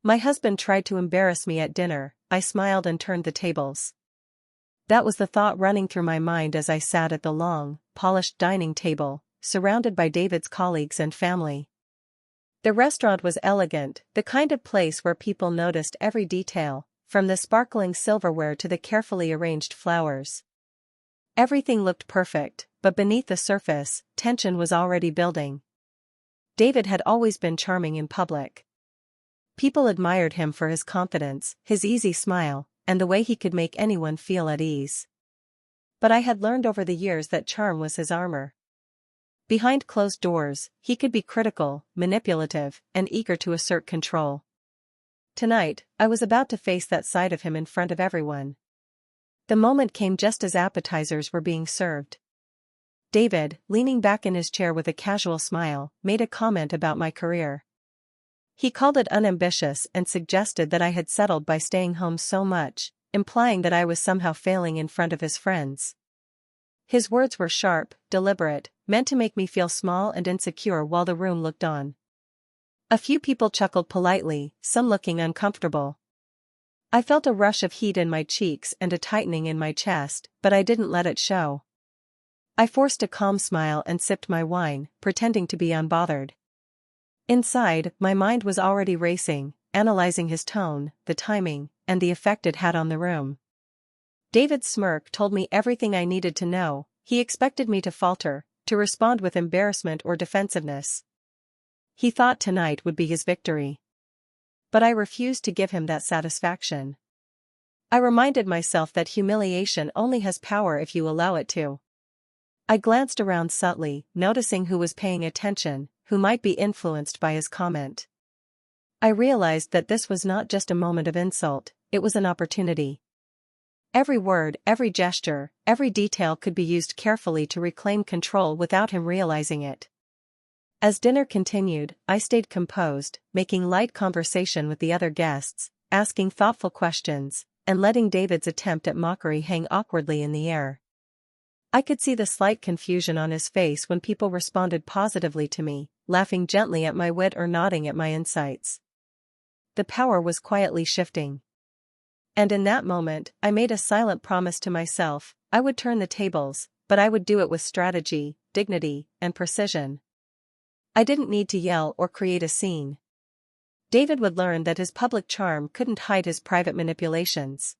My husband tried to embarrass me at dinner. I smiled and turned the tables. That was the thought running through my mind as I sat at the long, polished dining table, surrounded by David's colleagues and family. The restaurant was elegant, the kind of place where people noticed every detail, from the sparkling silverware to the carefully arranged flowers. Everything looked perfect, but beneath the surface, tension was already building. David had always been charming in public. People admired him for his confidence, his easy smile, and the way he could make anyone feel at ease. But I had learned over the years that charm was his armor. Behind closed doors, he could be critical, manipulative, and eager to assert control. Tonight, I was about to face that side of him in front of everyone. The moment came just as appetizers were being served. David, leaning back in his chair with a casual smile, made a comment about my career. He called it unambitious and suggested that I had settled by staying home so much, implying that I was somehow failing in front of his friends. His words were sharp, deliberate, meant to make me feel small and insecure while the room looked on. A few people chuckled politely, some looking uncomfortable. I felt a rush of heat in my cheeks and a tightening in my chest, but I didn't let it show. I forced a calm smile and sipped my wine, pretending to be unbothered. Inside, my mind was already racing, analyzing his tone, the timing, and the effect it had on the room. David's smirk told me everything I needed to know. He expected me to falter, to respond with embarrassment or defensiveness. He thought tonight would be his victory. But I refused to give him that satisfaction. I reminded myself that humiliation only has power if you allow it to. I glanced around subtly, noticing who was paying attention, who might be influenced by his comment. I realized that this was not just a moment of insult, it was an opportunity. Every word, every gesture, every detail could be used carefully to reclaim control without him realizing it. As dinner continued, I stayed composed, making light conversation with the other guests, asking thoughtful questions, and letting David's attempt at mockery hang awkwardly in the air. I could see the slight confusion on his face when people responded positively to me, laughing gently at my wit or nodding at my insights. The power was quietly shifting. And in that moment, I made a silent promise to myself. I would turn the tables, but I would do it with strategy, dignity, and precision. I didn't need to yell or create a scene. David would learn that his public charm couldn't hide his private manipulations.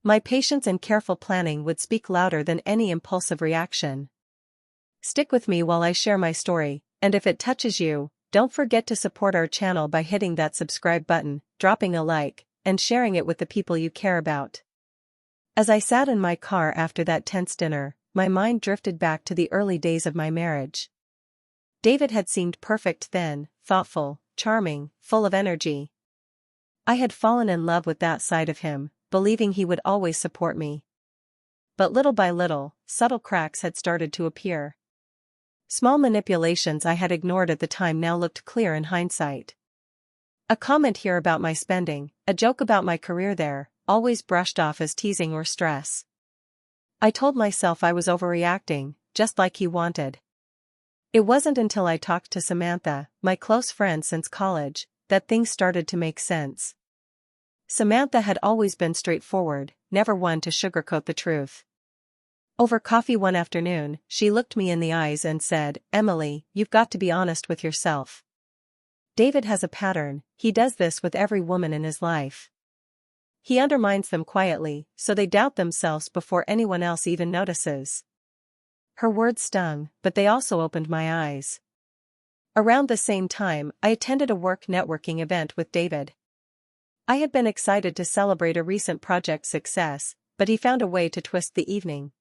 My patience and careful planning would speak louder than any impulsive reaction. Stick with me while I share my story, and if it touches you, don't forget to support our channel by hitting that subscribe button, dropping a like, and sharing it with the people you care about. As I sat in my car after that tense dinner, my mind drifted back to the early days of my marriage. David had seemed perfect then, thoughtful, charming, full of energy. I had fallen in love with that side of him, believing he would always support me. But little by little, subtle cracks had started to appear. Small manipulations I had ignored at the time now looked clear in hindsight. A comment here about my spending, a joke about my career there, always brushed off as teasing or stress. I told myself I was overreacting, just like he wanted. It wasn't until I talked to Samantha, my close friend since college, that things started to make sense. Samantha had always been straightforward, never one to sugarcoat the truth. Over coffee one afternoon, she looked me in the eyes and said, "Emily, you've got to be honest with yourself. David has a pattern, he does this with every woman in his life. He undermines them quietly, so they doubt themselves before anyone else even notices." Her words stung, but they also opened my eyes. Around the same time, I attended a work networking event with David. I had been excited to celebrate a recent project success, but he found a way to twist the evening.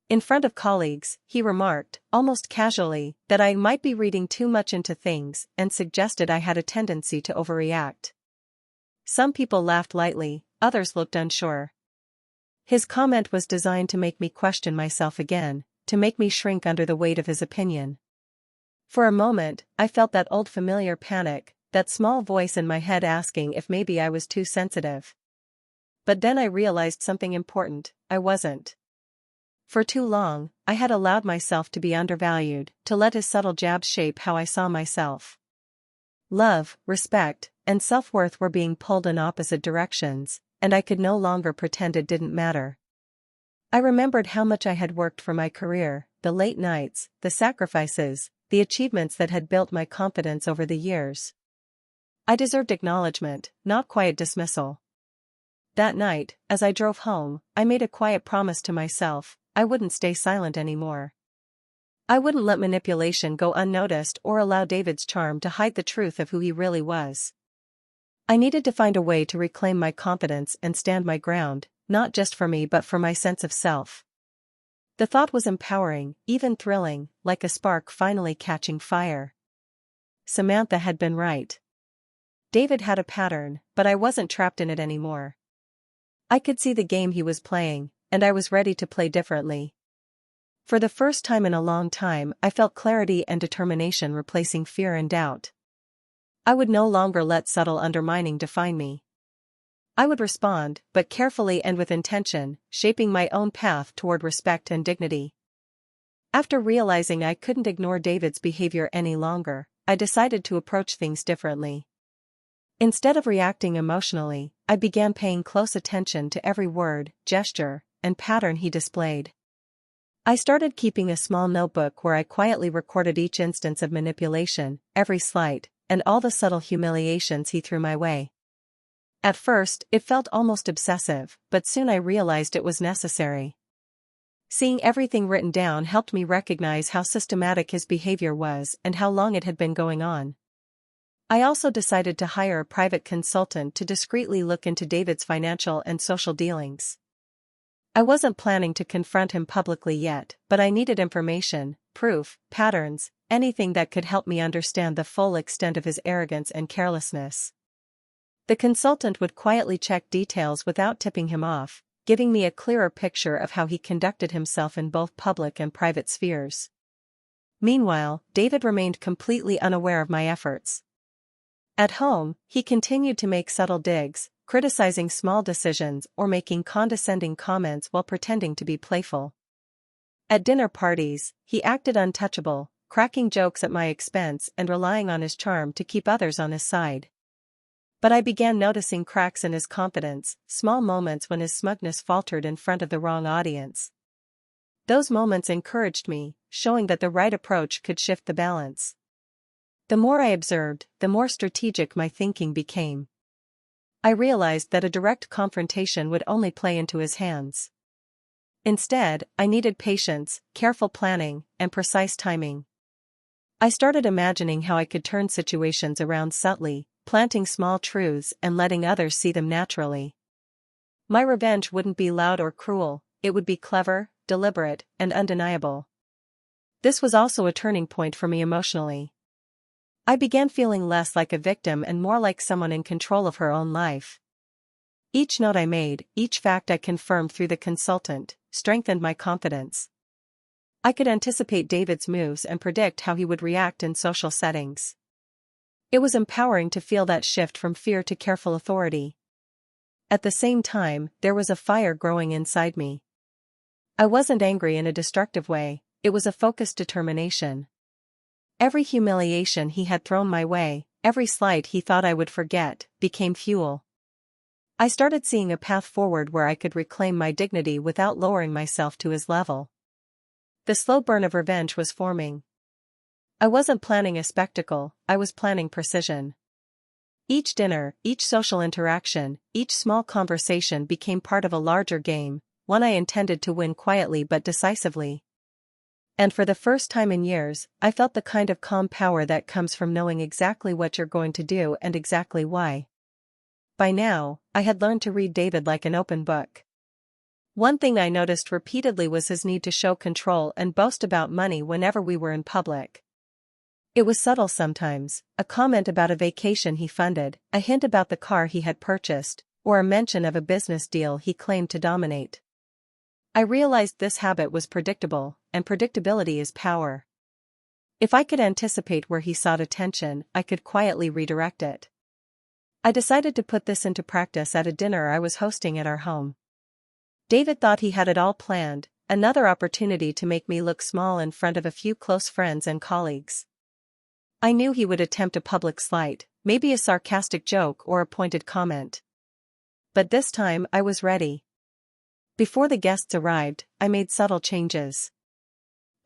In front of colleagues, he remarked, almost casually, that I might be reading too much into things and suggested I had a tendency to overreact. Some people laughed lightly, others looked unsure. His comment was designed to make me question myself again, to make me shrink under the weight of his opinion. For a moment, I felt that old familiar panic, that small voice in my head asking if maybe I was too sensitive. But then I realized something important, I wasn't. For too long, I had allowed myself to be undervalued, to let his subtle jabs shape how I saw myself. Love, respect, and self-worth were being pulled in opposite directions, and I could no longer pretend it didn't matter. I remembered how much I had worked for my career, the late nights, the sacrifices, the achievements that had built my confidence over the years. I deserved acknowledgement, not quiet dismissal. That night, as I drove home, I made a quiet promise to myself: I wouldn't stay silent anymore. I wouldn't let manipulation go unnoticed or allow David's charm to hide the truth of who he really was. I needed to find a way to reclaim my confidence and stand my ground, not just for me but for my sense of self. The thought was empowering, even thrilling, like a spark finally catching fire. Samantha had been right. David had a pattern, but I wasn't trapped in it anymore. I could see the game he was playing, and I was ready to play differently. For the first time in a long time, I felt clarity and determination replacing fear and doubt. I would no longer let subtle undermining define me. I would respond, but carefully and with intention, shaping my own path toward respect and dignity. After realizing I couldn't ignore David's behavior any longer, I decided to approach things differently. Instead of reacting emotionally, I began paying close attention to every word, gesture, and pattern he displayed. I started keeping a small notebook where I quietly recorded each instance of manipulation, every slight, and all the subtle humiliations he threw my way. At first, it felt almost obsessive, but soon I realized it was necessary. Seeing everything written down helped me recognize how systematic his behavior was and how long it had been going on. I also decided to hire a private consultant to discreetly look into David's financial and social dealings. I wasn't planning to confront him publicly yet, but I needed information, proof, patterns, anything that could help me understand the full extent of his arrogance and carelessness. The consultant would quietly check details without tipping him off, giving me a clearer picture of how he conducted himself in both public and private spheres. Meanwhile, David remained completely unaware of my efforts. At home, he continued to make subtle digs, criticizing small decisions or making condescending comments while pretending to be playful. At dinner parties, he acted untouchable, cracking jokes at my expense and relying on his charm to keep others on his side. But I began noticing cracks in his confidence, small moments when his smugness faltered in front of the wrong audience. Those moments encouraged me, showing that the right approach could shift the balance. The more I observed, the more strategic my thinking became. I realized that a direct confrontation would only play into his hands. Instead, I needed patience, careful planning, and precise timing. I started imagining how I could turn situations around subtly, planting small truths and letting others see them naturally. My revenge wouldn't be loud or cruel, it would be clever, deliberate, and undeniable. This was also a turning point for me emotionally. I began feeling less like a victim and more like someone in control of her own life. Each note I made, each fact I confirmed through the consultant, strengthened my confidence. I could anticipate David's moves and predict how he would react in social settings. It was empowering to feel that shift from fear to careful authority. At the same time, there was a fire growing inside me. I wasn't angry in a destructive way, it was a focused determination. Every humiliation he had thrown my way, every slight he thought I would forget, became fuel. I started seeing a path forward where I could reclaim my dignity without lowering myself to his level. The slow burn of revenge was forming. I wasn't planning a spectacle, I was planning precision. Each dinner, each social interaction, each small conversation became part of a larger game, one I intended to win quietly but decisively. And for the first time in years, I felt the kind of calm power that comes from knowing exactly what you're going to do and exactly why. By now, I had learned to read David like an open book. One thing I noticed repeatedly was his need to show control and boast about money whenever we were in public. It was subtle sometimes, a comment about a vacation he funded, a hint about the car he had purchased, or a mention of a business deal he claimed to dominate. I realized this habit was predictable, and predictability is power. If I could anticipate where he sought attention, I could quietly redirect it. I decided to put this into practice at a dinner I was hosting at our home. David thought he had it all planned, another opportunity to make me look small in front of a few close friends and colleagues. I knew he would attempt a public slight, maybe a sarcastic joke or a pointed comment. But this time I was ready. Before the guests arrived, I made subtle changes.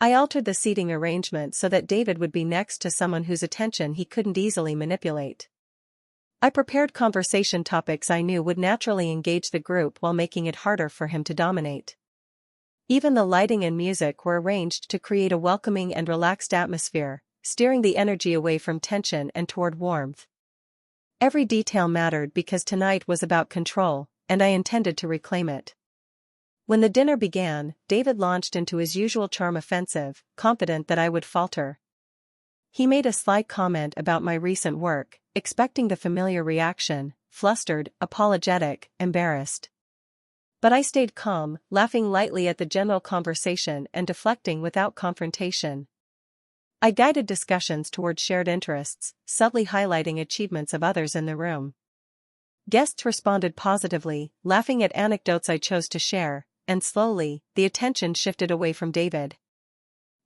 I altered the seating arrangement so that David would be next to someone whose attention he couldn't easily manipulate. I prepared conversation topics I knew would naturally engage the group while making it harder for him to dominate. Even the lighting and music were arranged to create a welcoming and relaxed atmosphere, steering the energy away from tension and toward warmth. Every detail mattered because tonight was about control, and I intended to reclaim it. When the dinner began, David launched into his usual charm offensive, confident that I would falter. He made a sly comment about my recent work, expecting the familiar reaction: flustered, apologetic, embarrassed. But I stayed calm, laughing lightly at the general conversation and deflecting without confrontation. I guided discussions toward shared interests, subtly highlighting achievements of others in the room. Guests responded positively, laughing at anecdotes I chose to share, and slowly, the attention shifted away from David.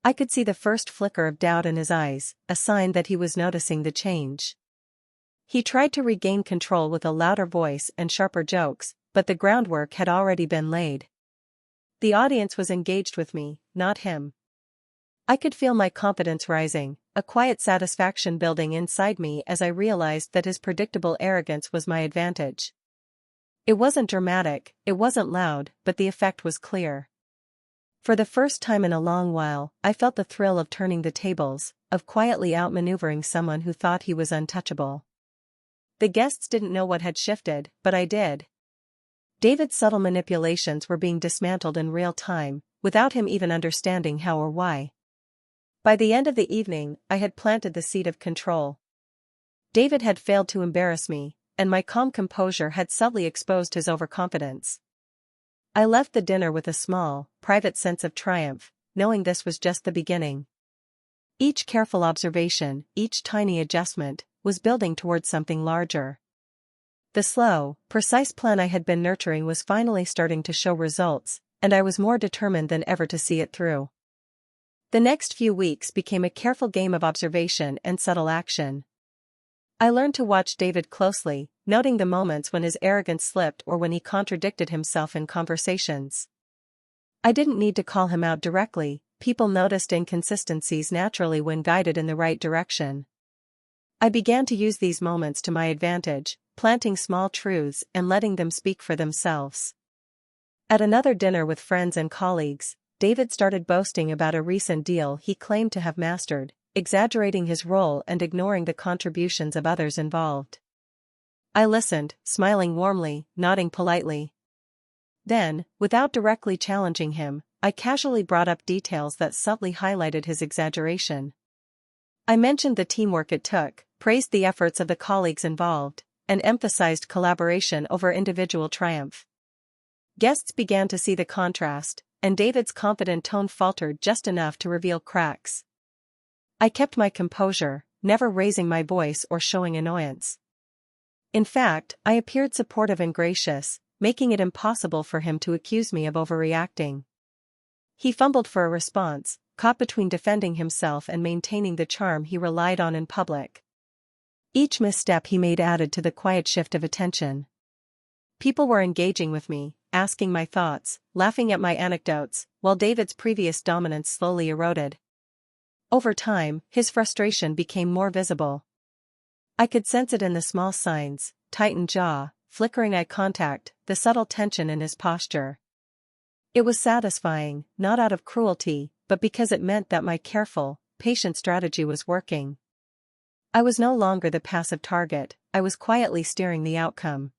I could see the first flicker of doubt in his eyes, a sign that he was noticing the change. He tried to regain control with a louder voice and sharper jokes, but the groundwork had already been laid. The audience was engaged with me, not him. I could feel my confidence rising, a quiet satisfaction building inside me as I realized that his predictable arrogance was my advantage. It wasn't dramatic, it wasn't loud, but the effect was clear. For the first time in a long while, I felt the thrill of turning the tables, of quietly outmaneuvering someone who thought he was untouchable. The guests didn't know what had shifted, but I did. David's subtle manipulations were being dismantled in real time, without him even understanding how or why. By the end of the evening, I had planted the seed of control. David had failed to embarrass me, and my calm composure had subtly exposed his overconfidence. I left the dinner with a small, private sense of triumph, knowing this was just the beginning. Each careful observation, each tiny adjustment, was building towards something larger. The slow, precise plan I had been nurturing was finally starting to show results, and I was more determined than ever to see it through. The next few weeks became a careful game of observation and subtle action. I learned to watch David closely, noting the moments when his arrogance slipped or when he contradicted himself in conversations. I didn't need to call him out directly, people noticed inconsistencies naturally when guided in the right direction. I began to use these moments to my advantage, planting small truths and letting them speak for themselves. At another dinner with friends and colleagues, David started boasting about a recent deal he claimed to have mastered, exaggerating his role and ignoring the contributions of others involved. I listened, smiling warmly, nodding politely. Then, without directly challenging him, I casually brought up details that subtly highlighted his exaggeration. I mentioned the teamwork it took, praised the efforts of the colleagues involved, and emphasized collaboration over individual triumph. Guests began to see the contrast, and David's confident tone faltered just enough to reveal cracks. I kept my composure, never raising my voice or showing annoyance. In fact, I appeared supportive and gracious, making it impossible for him to accuse me of overreacting. He fumbled for a response, caught between defending himself and maintaining the charm he relied on in public. Each misstep he made added to the quiet shift of attention. People were engaging with me, asking my thoughts, laughing at my anecdotes, while David's previous dominance slowly eroded. Over time, his frustration became more visible. I could sense it in the small signs: tightened jaw, flickering eye contact, the subtle tension in his posture. It was satisfying, not out of cruelty, but because it meant that my careful, patient strategy was working. I was no longer the passive target, I was quietly steering the outcome.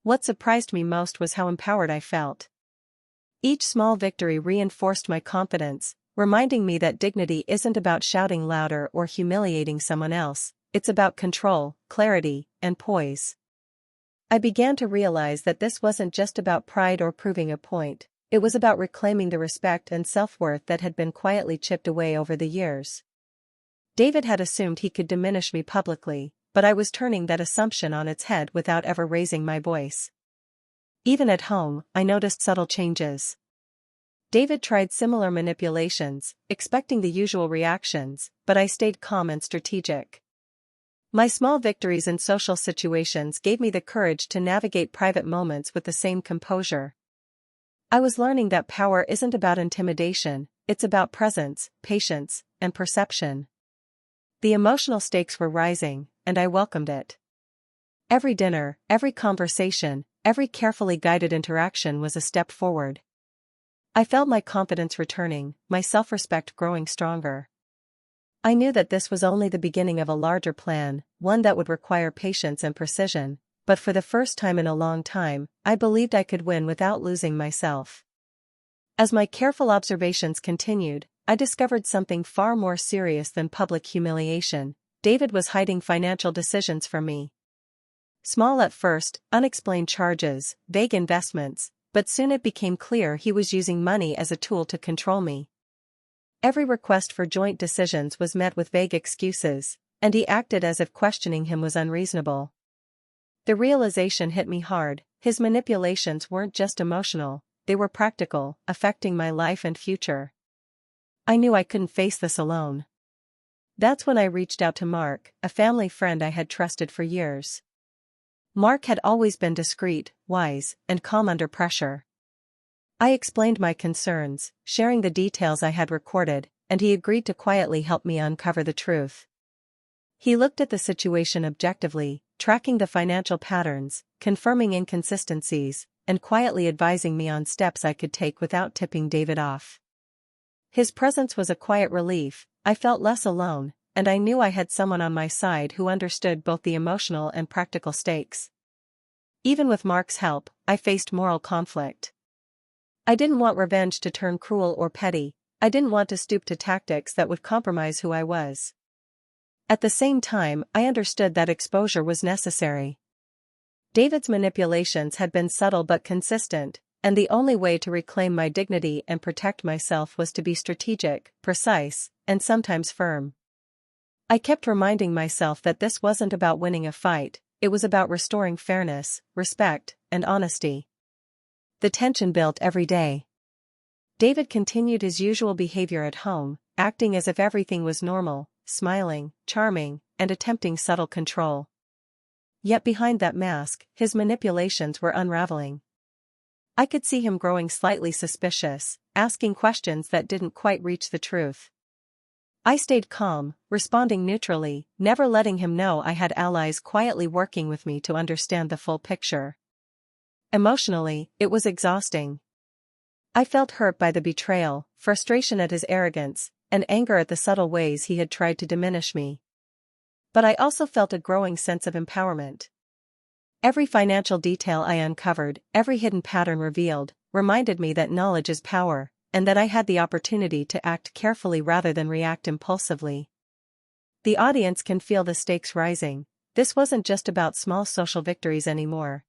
What surprised me most was how empowered I felt. Each small victory reinforced my confidence, reminding me that dignity isn't about shouting louder or humiliating someone else, it's about control, clarity, and poise. I began to realize that this wasn't just about pride or proving a point, it was about reclaiming the respect and self-worth that had been quietly chipped away over the years. David had assumed he could diminish me publicly, but I was turning that assumption on its head without ever raising my voice. Even at home, I noticed subtle changes. David tried similar manipulations, expecting the usual reactions, but I stayed calm and strategic. My small victories in social situations gave me the courage to navigate private moments with the same composure. I was learning that power isn't about intimidation, it's about presence, patience, and perception. The emotional stakes were rising, and I welcomed it. Every dinner, every conversation, every carefully guided interaction was a step forward. I felt my confidence returning, my self-respect growing stronger. I knew that this was only the beginning of a larger plan, one that would require patience and precision, but for the first time in a long time, I believed I could win without losing myself. As my careful observations continued, I discovered something far more serious than public humiliation. David was hiding financial decisions from me. Small at first, unexplained charges, vague investments, but soon it became clear he was using money as a tool to control me. Every request for joint decisions was met with vague excuses, and he acted as if questioning him was unreasonable. The realization hit me hard. His manipulations weren't just emotional, they were practical, affecting my life and future. I knew I couldn't face this alone. That's when I reached out to Mark, a family friend I had trusted for years. Mark had always been discreet, wise, and calm under pressure. I explained my concerns, sharing the details I had recorded, and he agreed to quietly help me uncover the truth. He looked at the situation objectively, tracking the financial patterns, confirming inconsistencies, and quietly advising me on steps I could take without tipping David off. His presence was a quiet relief. I felt less alone, and I knew I had someone on my side who understood both the emotional and practical stakes. Even with Mark's help, I faced moral conflict. I didn't want revenge to turn cruel or petty. I didn't want to stoop to tactics that would compromise who I was. At the same time, I understood that exposure was necessary. David's manipulations had been subtle but consistent, and the only way to reclaim my dignity and protect myself was to be strategic, precise, and sometimes firm. I kept reminding myself that this wasn't about winning a fight, it was about restoring fairness, respect, and honesty. The tension built every day. David continued his usual behavior at home, acting as if everything was normal, smiling, charming, and attempting subtle control. Yet behind that mask, his manipulations were unraveling. I could see him growing slightly suspicious, asking questions that didn't quite reach the truth. I stayed calm, responding neutrally, never letting him know I had allies quietly working with me to understand the full picture. Emotionally, it was exhausting. I felt hurt by the betrayal, frustration at his arrogance, and anger at the subtle ways he had tried to diminish me. But I also felt a growing sense of empowerment. Every financial detail I uncovered, every hidden pattern revealed, reminded me that knowledge is power, and that I had the opportunity to act carefully rather than react impulsively. The audience can feel the stakes rising. This wasn't just about small social victories anymore.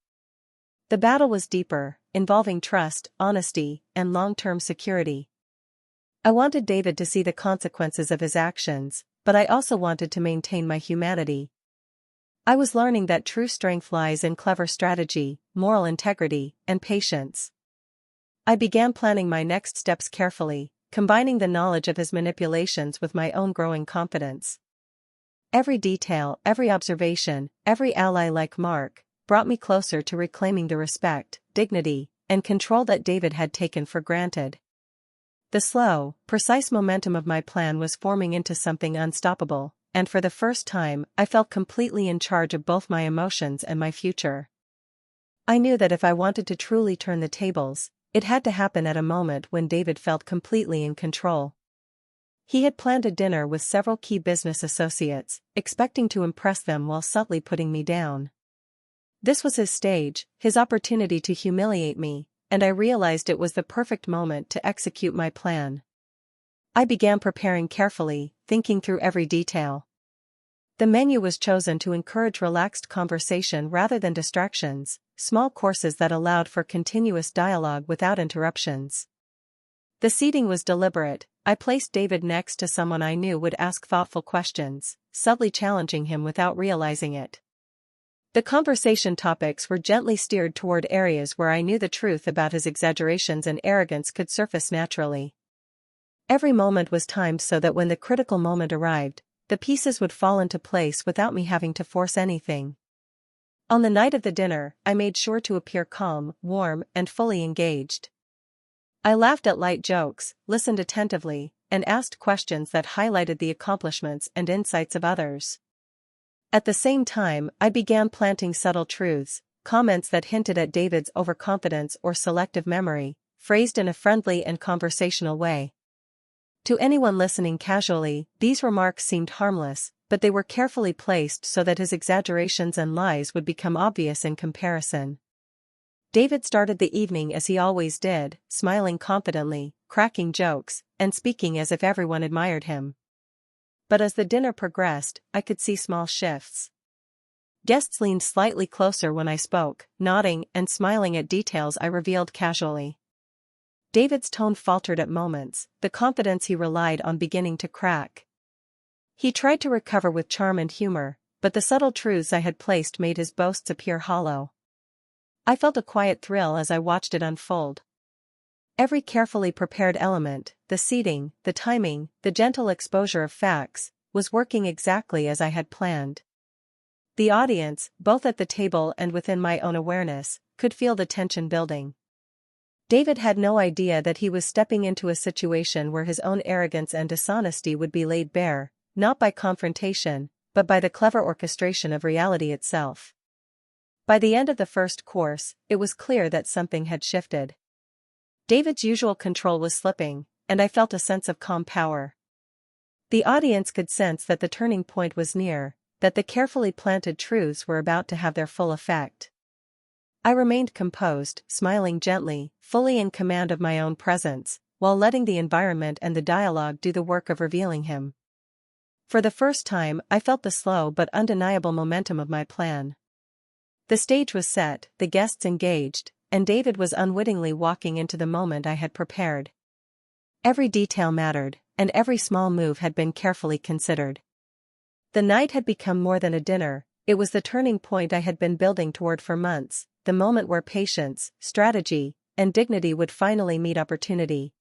The battle was deeper, involving trust, honesty, and long-term security. I wanted David to see the consequences of his actions, but I also wanted to maintain my humanity. I was learning that true strength lies in clever strategy, moral integrity, and patience. I began planning my next steps carefully, combining the knowledge of his manipulations with my own growing confidence. Every detail, every observation, every ally like Mark, brought me closer to reclaiming the respect, dignity, and control that David had taken for granted. The slow, precise momentum of my plan was forming into something unstoppable, and for the first time, I felt completely in charge of both my emotions and my future. I knew that if I wanted to truly turn the tables, it had to happen at a moment when David felt completely in control. He had planned a dinner with several key business associates, expecting to impress them while subtly putting me down. This was his stage, his opportunity to humiliate me, and I realized it was the perfect moment to execute my plan. I began preparing carefully, thinking through every detail. The menu was chosen to encourage relaxed conversation rather than distractions, small courses that allowed for continuous dialogue without interruptions. The seating was deliberate. I placed David next to someone I knew would ask thoughtful questions, subtly challenging him without realizing it. The conversation topics were gently steered toward areas where I knew the truth about his exaggerations and arrogance could surface naturally. Every moment was timed so that when the critical moment arrived, the pieces would fall into place without me having to force anything. On the night of the dinner, I made sure to appear calm, warm, and fully engaged. I laughed at light jokes, listened attentively, and asked questions that highlighted the accomplishments and insights of others. At the same time, I began planting subtle truths, comments that hinted at David's overconfidence or selective memory, phrased in a friendly and conversational way. To anyone listening casually, these remarks seemed harmless, but they were carefully placed so that his exaggerations and lies would become obvious in comparison. David started the evening as he always did, smiling confidently, cracking jokes, and speaking as if everyone admired him. But as the dinner progressed, I could see small shifts. Guests leaned slightly closer when I spoke, nodding and smiling at details I revealed casually. David's tone faltered at moments, the confidence he relied on beginning to crack. He tried to recover with charm and humor, but the subtle truths I had placed made his boasts appear hollow. I felt a quiet thrill as I watched it unfold. Every carefully prepared element, the seating, the timing, the gentle exposure of facts, was working exactly as I had planned. The audience, both at the table and within my own awareness, could feel the tension building. David had no idea that he was stepping into a situation where his own arrogance and dishonesty would be laid bare, not by confrontation, but by the clever orchestration of reality itself. By the end of the first course, it was clear that something had shifted. David's usual control was slipping, and I felt a sense of calm power. The audience could sense that the turning point was near, that the carefully planted truths were about to have their full effect. I remained composed, smiling gently, fully in command of my own presence, while letting the environment and the dialogue do the work of revealing him. For the first time, I felt the slow but undeniable momentum of my plan. The stage was set, the guests engaged, and David was unwittingly walking into the moment I had prepared. Every detail mattered, and every small move had been carefully considered. The night had become more than a dinner, it was the turning point I had been building toward for months, the moment where patience, strategy, and dignity would finally meet opportunity.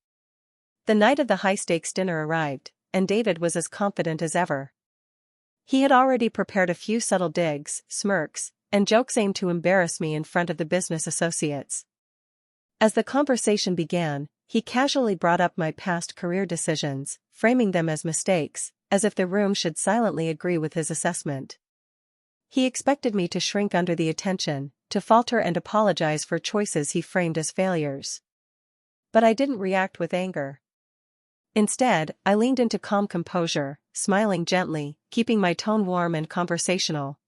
The night of the high-stakes dinner arrived, and David was as confident as ever. He had already prepared a few subtle digs, smirks, and jokes aimed to embarrass me in front of the business associates. As the conversation began, he casually brought up my past career decisions, framing them as mistakes, as if the room should silently agree with his assessment. He expected me to shrink under the attention, to falter and apologize for choices he framed as failures. But I didn't react with anger. Instead, I leaned into calm composure, smiling gently, keeping my tone warm and conversational.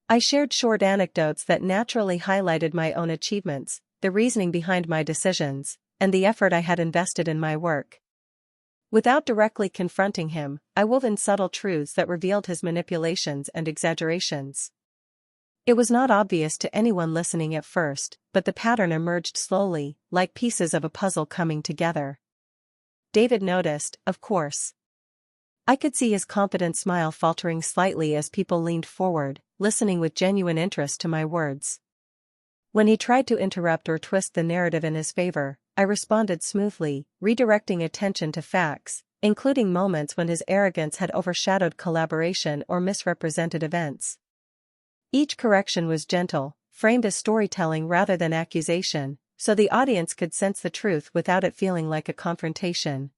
I shared short anecdotes that naturally highlighted my own achievements, the reasoning behind my decisions, and the effort I had invested in my work. Without directly confronting him, I wove in subtle truths that revealed his manipulations and exaggerations. It was not obvious to anyone listening at first, but the pattern emerged slowly, like pieces of a puzzle coming together. David noticed, of course. I could see his confident smile faltering slightly as people leaned forward, listening with genuine interest to my words. When he tried to interrupt or twist the narrative in his favor, I responded smoothly, redirecting attention to facts, including moments when his arrogance had overshadowed collaboration or misrepresented events. Each correction was gentle, framed as storytelling rather than accusation, so the audience could sense the truth without it feeling like a confrontation.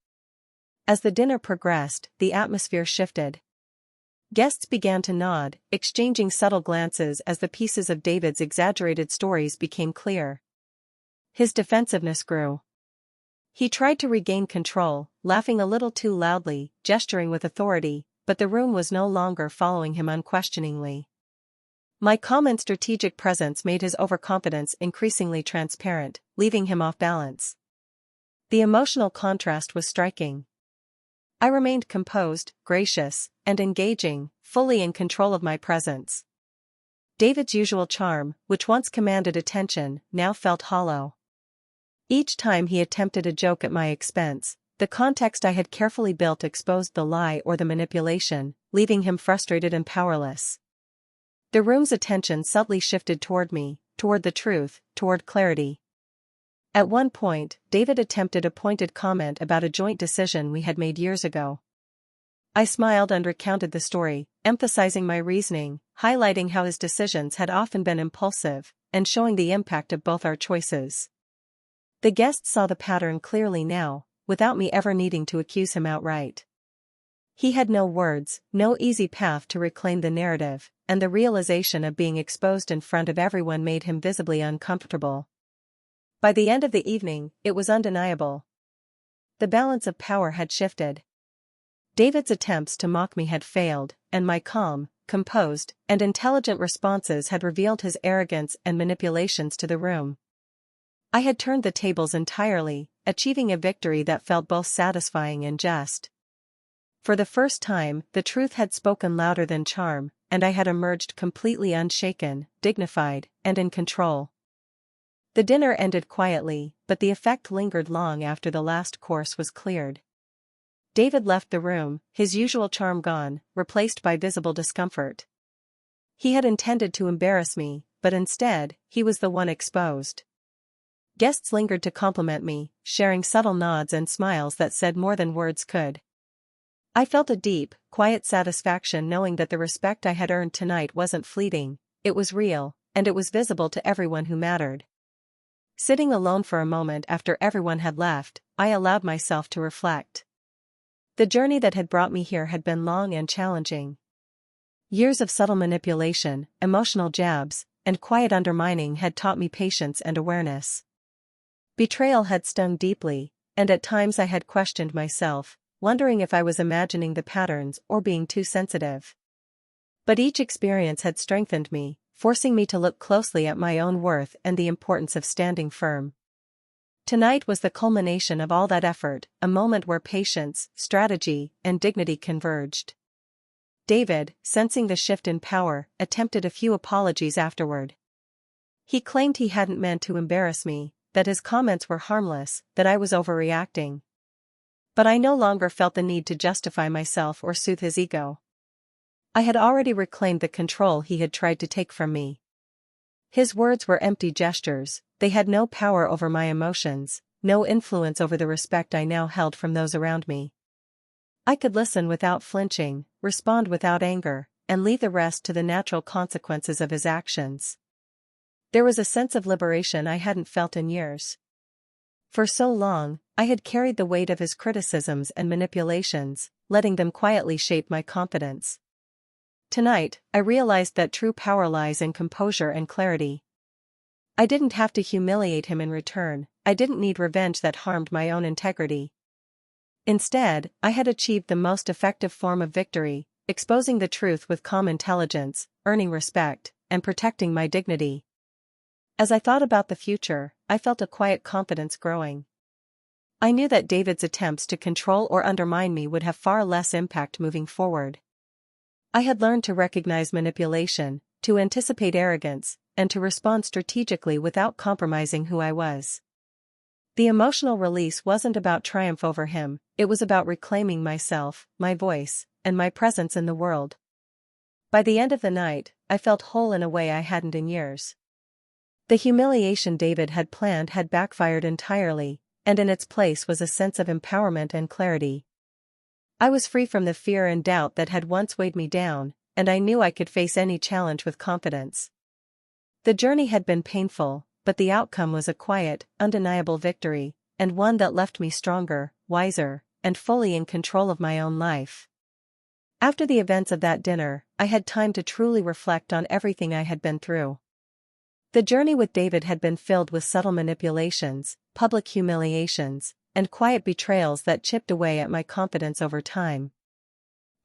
As the dinner progressed, the atmosphere shifted. Guests began to nod, exchanging subtle glances as the pieces of David's exaggerated stories became clear. His defensiveness grew. He tried to regain control, laughing a little too loudly, gesturing with authority, but the room was no longer following him unquestioningly. My calm and strategic presence made his overconfidence increasingly transparent, leaving him off balance. The emotional contrast was striking. I remained composed, gracious, and engaging, fully in control of my presence. David's usual charm, which once commanded attention, now felt hollow. Each time he attempted a joke at my expense, the context I had carefully built exposed the lie or the manipulation, leaving him frustrated and powerless. The room's attention subtly shifted toward me, toward the truth, toward clarity. At one point, David attempted a pointed comment about a joint decision we had made years ago. I smiled and recounted the story, emphasizing my reasoning, highlighting how his decisions had often been impulsive, and showing the impact of both our choices. The guests saw the pattern clearly now, without me ever needing to accuse him outright. He had no words, no easy path to reclaim the narrative, and the realization of being exposed in front of everyone made him visibly uncomfortable. By the end of the evening, it was undeniable. The balance of power had shifted. David's attempts to mock me had failed, and my calm, composed, and intelligent responses had revealed his arrogance and manipulations to the room. I had turned the tables entirely, achieving a victory that felt both satisfying and just. For the first time, the truth had spoken louder than charm, and I had emerged completely unshaken, dignified, and in control. The dinner ended quietly, but the effect lingered long after the last course was cleared. David left the room, his usual charm gone, replaced by visible discomfort. He had intended to embarrass me, but instead, he was the one exposed. Guests lingered to compliment me, sharing subtle nods and smiles that said more than words could. I felt a deep, quiet satisfaction knowing that the respect I had earned tonight wasn't fleeting, it was real, and it was visible to everyone who mattered. Sitting alone for a moment after everyone had left, I allowed myself to reflect. The journey that had brought me here had been long and challenging. Years of subtle manipulation, emotional jabs, and quiet undermining had taught me patience and awareness. Betrayal had stung deeply, and at times I had questioned myself, wondering if I was imagining the patterns or being too sensitive. But each experience had strengthened me, forcing me to look closely at my own worth and the importance of standing firm. Tonight was the culmination of all that effort, a moment where patience, strategy, and dignity converged. David, sensing the shift in power, attempted a few apologies afterward. He claimed he hadn't meant to embarrass me, that his comments were harmless, that I was overreacting. But I no longer felt the need to justify myself or soothe his ego. I had already reclaimed the control he had tried to take from me. His words were empty gestures, they had no power over my emotions, no influence over the respect I now held from those around me. I could listen without flinching, respond without anger, and leave the rest to the natural consequences of his actions. There was a sense of liberation I hadn't felt in years. For so long, I had carried the weight of his criticisms and manipulations, letting them quietly shape my confidence. Tonight, I realized that true power lies in composure and clarity. I didn't have to humiliate him in return, I didn't need revenge that harmed my own integrity. Instead, I had achieved the most effective form of victory, exposing the truth with calm intelligence, earning respect, and protecting my dignity. As I thought about the future, I felt a quiet confidence growing. I knew that David's attempts to control or undermine me would have far less impact moving forward. I had learned to recognize manipulation, to anticipate arrogance, and to respond strategically without compromising who I was. The emotional release wasn't about triumph over him, it was about reclaiming myself, my voice, and my presence in the world. By the end of the night, I felt whole in a way I hadn't in years. The humiliation David had planned had backfired entirely, and in its place was a sense of empowerment and clarity. I was free from the fear and doubt that had once weighed me down, and I knew I could face any challenge with confidence. The journey had been painful, but the outcome was a quiet, undeniable victory, and one that left me stronger, wiser, and fully in control of my own life. After the events of that dinner, I had time to truly reflect on everything I had been through. The journey with David had been filled with subtle manipulations, public humiliations, and quiet betrayals that chipped away at my confidence over time.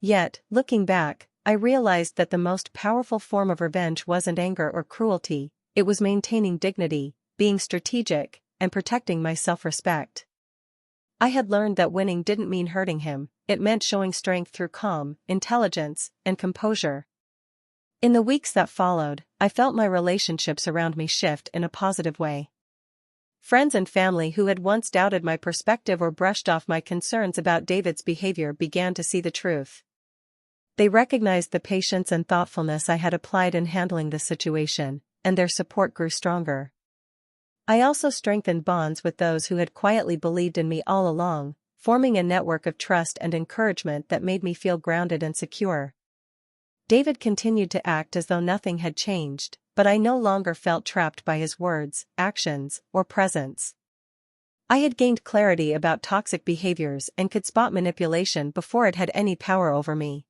Yet, looking back, I realized that the most powerful form of revenge wasn't anger or cruelty, it was maintaining dignity, being strategic, and protecting my self-respect. I had learned that winning didn't mean hurting him, it meant showing strength through calm, intelligence, and composure. In the weeks that followed, I felt my relationships around me shift in a positive way. Friends and family who had once doubted my perspective or brushed off my concerns about David's behavior began to see the truth. They recognized the patience and thoughtfulness I had applied in handling the situation, and their support grew stronger. I also strengthened bonds with those who had quietly believed in me all along, forming a network of trust and encouragement that made me feel grounded and secure. David continued to act as though nothing had changed, but I no longer felt trapped by his words, actions, or presence. I had gained clarity about toxic behaviors and could spot manipulation before it had any power over me.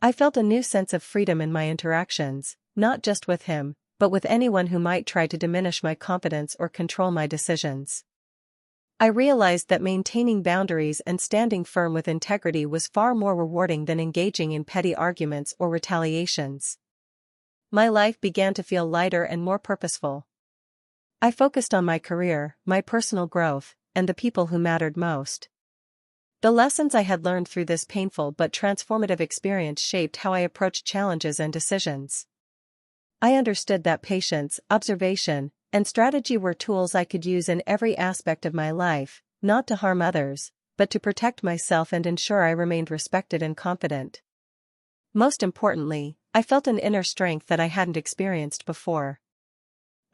I felt a new sense of freedom in my interactions, not just with him, but with anyone who might try to diminish my confidence or control my decisions. I realized that maintaining boundaries and standing firm with integrity was far more rewarding than engaging in petty arguments or retaliations. My life began to feel lighter and more purposeful. I focused on my career, my personal growth, and the people who mattered most. The lessons I had learned through this painful but transformative experience shaped how I approached challenges and decisions. I understood that patience, observation, and strategy were tools I could use in every aspect of my life, not to harm others, but to protect myself and ensure I remained respected and confident. Most importantly, I felt an inner strength that I hadn't experienced before.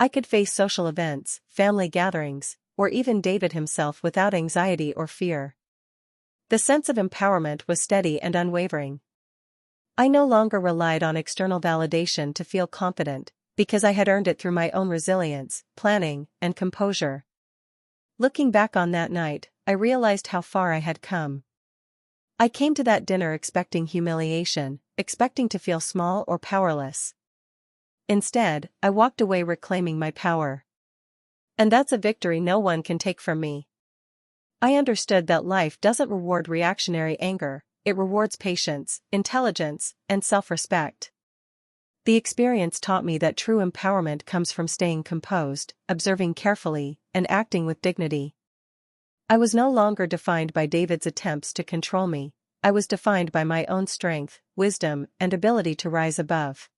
I could face social events, family gatherings, or even David himself without anxiety or fear. The sense of empowerment was steady and unwavering. I no longer relied on external validation to feel confident, because I had earned it through my own resilience, planning, and composure. Looking back on that night, I realized how far I had come. I came to that dinner expecting humiliation, expecting to feel small or powerless. Instead, I walked away reclaiming my power. And that's a victory no one can take from me. I understood that life doesn't reward reactionary anger, it rewards patience, intelligence, and self-respect. The experience taught me that true empowerment comes from staying composed, observing carefully, and acting with dignity. I was no longer defined by David's attempts to control me, I was defined by my own strength, wisdom, and ability to rise above.